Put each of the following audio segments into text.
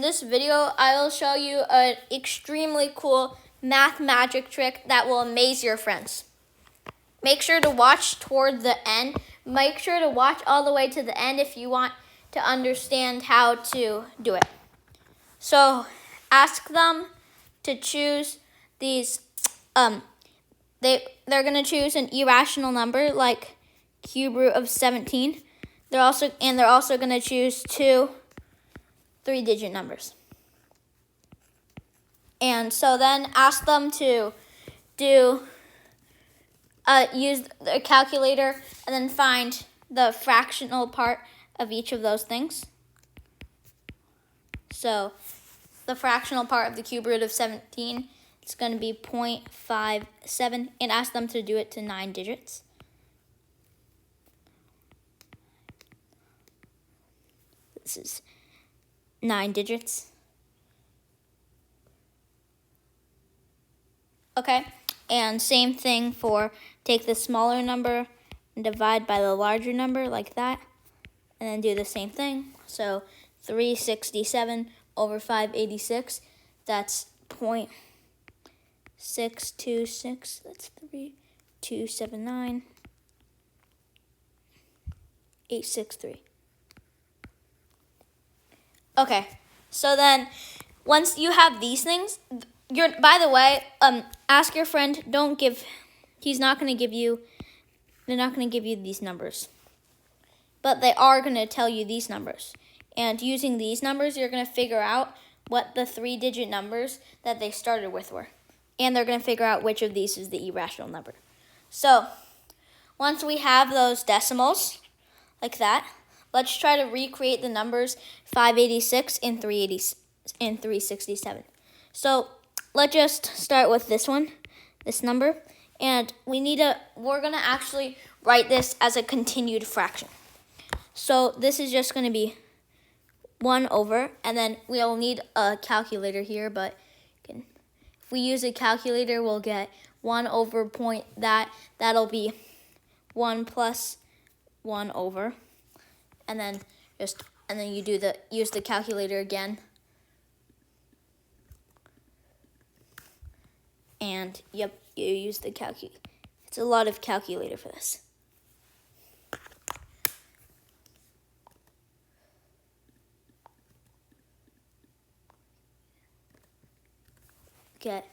in this video, I will show you an extremely cool math magic trick that will amaze your friends. Make sure to watch toward the end. Make sure to watch all the way to the end if you want to understand how to do it. So ask them to choose these, they're going to choose an irrational number like cube root of 17. They're also going to choose two 3-digit numbers. And so then ask them to use a calculator and then find the fractional part of each of those things. So the fractional part of the cube root of 17 is going to be 0.57, and ask them to do it to 9 digits. This is 9 digits. Okay, and same thing for take the smaller number and divide by the larger number like that, and then do the same thing. So 367 over 586, that's 0.626, that's 3,279, 863. Okay, so then once you have these things, by the way, ask your friend, they're not going to give you these numbers. But they are going to tell you these numbers. And using these numbers, you're going to figure out what the 3-digit numbers that they started with were. And they're going to figure out which of these is the irrational number. So once we have those decimals, like that, let's try to recreate the numbers 586 and 367. So let's just start with this one, this number. And we're going to actually write this as a continued fraction. So this is just going to be 1 over, and then we'll need a calculator here, but if we use a calculator, we'll get 1 over point that'll be 1 plus 1 over, and then you use the calculator again. And yep, you use the calculator. It's a lot of calculator for this. Get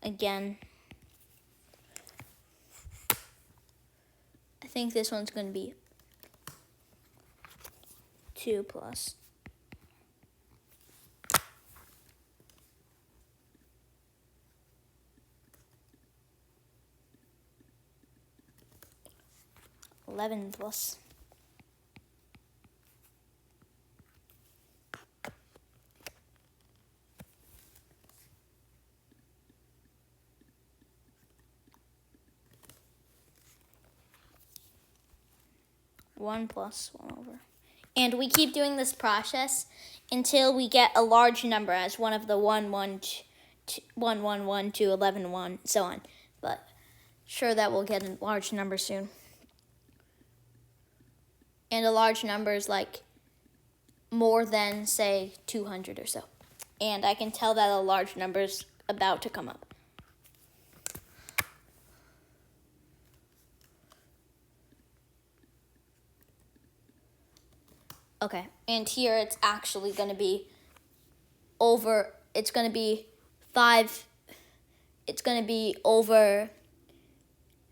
again. I think this one's going to be 2 plus 11 plus 1 plus 1 over. And we keep doing this process until we get a large number as one of the 1, 1, 1, 1, 1, 2, 11, 1, so on. But sure that we'll get a large number soon. And a large number is like more than, say, 200 or so. And I can tell that a large number is about to come up. Okay, and here it's actually going to be over, it's going to be over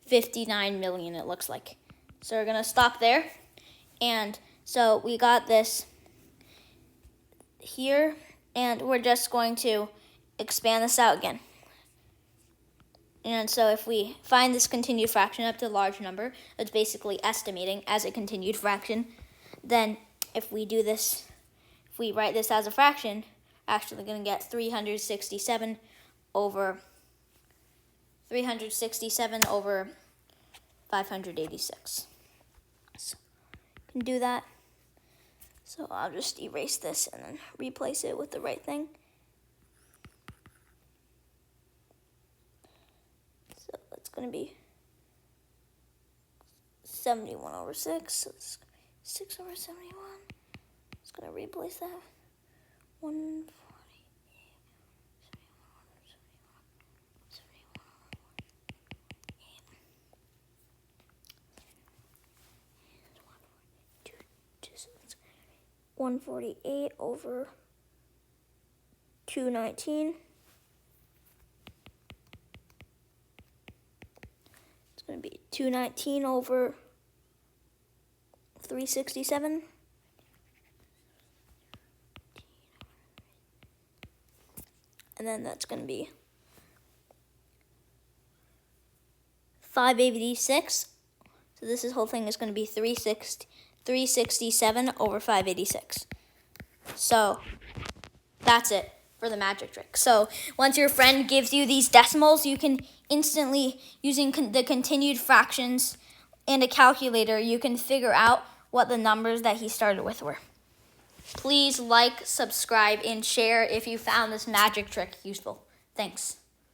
59 million, it looks like. So we're going to stop there. And so we got this here, and we're just going to expand this out again. And so if we find this continued fraction up to a large number, it's basically estimating as a continued fraction, then if we do this, if we write this as a fraction, actually going to get 367 over 586. So you can do that. So I'll just erase this and then replace it with the right thing. So it's going to be 71 over 6. So it's 6 over 71. Just gonna replace that. 148. $148 over 219. It's going to be 219 over 367. And then that's going to be 586. So this whole thing is going to be 367 over 586. So that's it for the magic trick. So once your friend gives you these decimals, you can instantly, using the continued fractions and a calculator, you can figure out what the numbers that he started with were. Please like, subscribe, and share if you found this magic trick useful. Thanks.